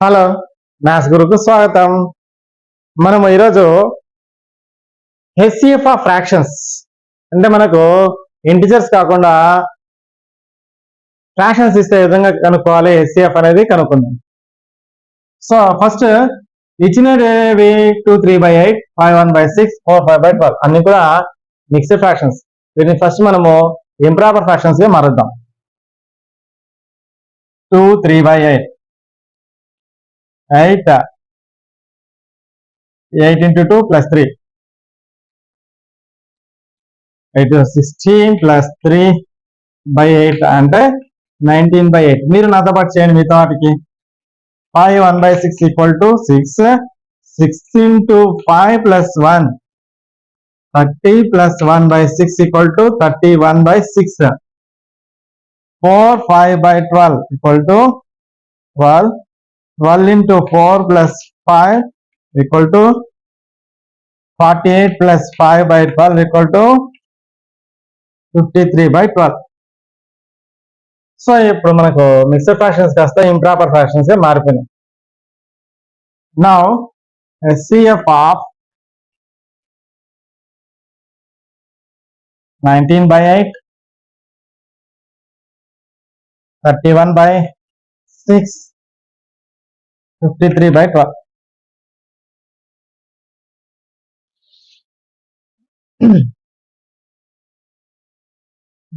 Hello, maths గురుకు స్వాగతం. మనము ఈరోజు హెచ్సిఎఫ్ ఆఫ్ ఫ్రాక్షన్స్ అంటే మనకు ఇంటిజర్స్ కాకుండా ఫ్రాక్షన్స్ ఇస్తే విధంగా కనుక్కోవాలి. హెచ్సిఎఫ్ అనేది కనుక్కుందాం. సో ఫస్ట్ ఇచ్చినవి 2 3/8 5 1/6 4 5/12 అన్ని కూడా మిక్స్డ్ ఫ్రాక్షన్స్. వీటిని ఫస్ట్ మనము ఇంప్రాపర్ ఫ్రాక్షన్స్ గా మారుద్దాం. 2 3/8 8 into 2 plus 3 8 16 plus 3/8 అంటే 19/8. మీరు నాతో పాటు చేయండి మిగతా వాటికి. 5 1/6 equal to 6 6 into 5 plus 1 30 plus 1/6 equal to 31/6. 4 5/12 equal to 12. 12 into 4 plus 5 equal to 48 plus 5/12 equal to 53/12. So ఇప్పుడు మనకు మిక్స్డ్ ఫ్రాక్షన్స్ కాస్త ఇంప్రాపర్ ఫ్రాక్షన్స్ గా మారిపోయినాయి. Now HCF of 19/8 31/6 53/12.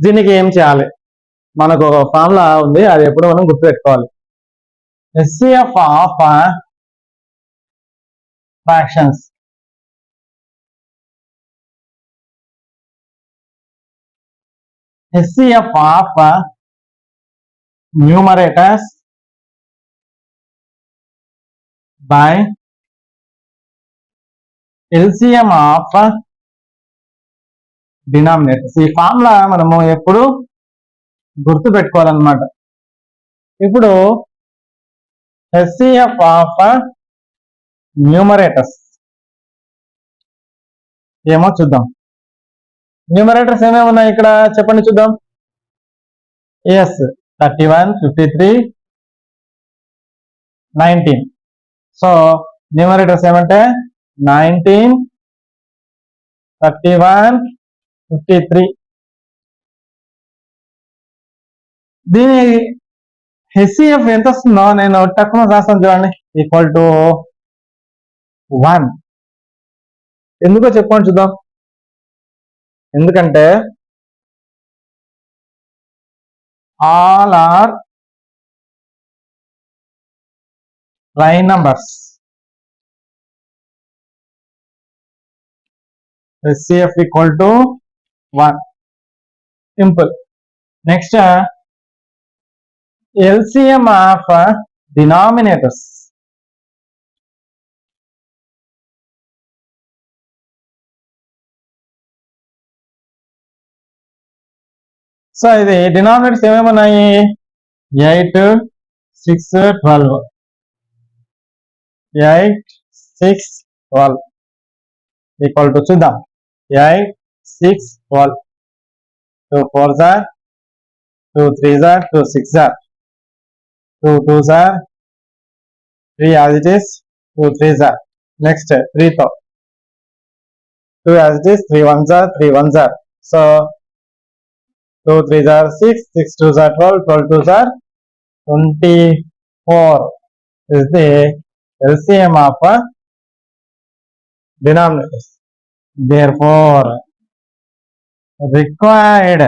దీనికి ఏం చేయాలి? మనకు ఒక ఫార్ములా ఉంది, అది ఎప్పుడు మనం గుర్తుపెట్టుకోవాలి. HCF of fractions HCF of numerators by LCM of denominators. ఈ ఫార్ములా మనము ఎప్పుడు గుర్తు పెట్టుకోవాలన్నమాట. ఇప్పుడు హెచ్సిఎఫ్ ఆఫ్ న్యూమరేటర్స్ ఏమో చూద్దాం. న్యూమరేటర్స్ ఏమేమి ఉన్నాయి ఇక్కడ చెప్పండి చూద్దాం. ఎస్ 31 53 19. సో న్యూమరేటర్స్ ఏమంటే 19 31 53. దీని హెచ్సిఎఫ్ ఎంత వస్తుందో నేను తక్కువ రాస్తాను చూడండి. Equal to 1. ఎందుకో చెప్పుకోండి చూద్దాం. ఎందుకంటే all are prime numbers. HCF equal to 1. Simple. Next, LCM of denominators. So, ఇది denominators ఏమేమి ఉన్నాయి? 8 6 12. 8 6 12 equal to చూద్దాం. 8 6 12 2 4s are 2 3s are 2 6s are 2 2s are 3 as it is 2 3s are. Next 3 తో 2 as it is 3 1s are 3 1s are. So 2 3s are 6 6 2s are 12 12 2s are 24 is the LCM of denominators. Therefore, required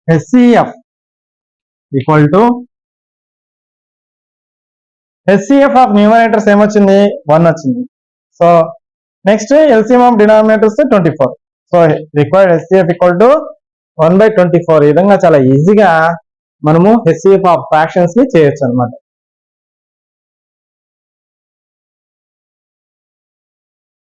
HCF equal to HCF of numerators ఏమొచ్చింది? 1 వచ్చింది. So next LCM of denominators 24. So required HCF equal to 1/24. ఈ విధంగా చాలా ఈజీగా మనము HCF of fractions ని చేయొచ్చు అనమాట.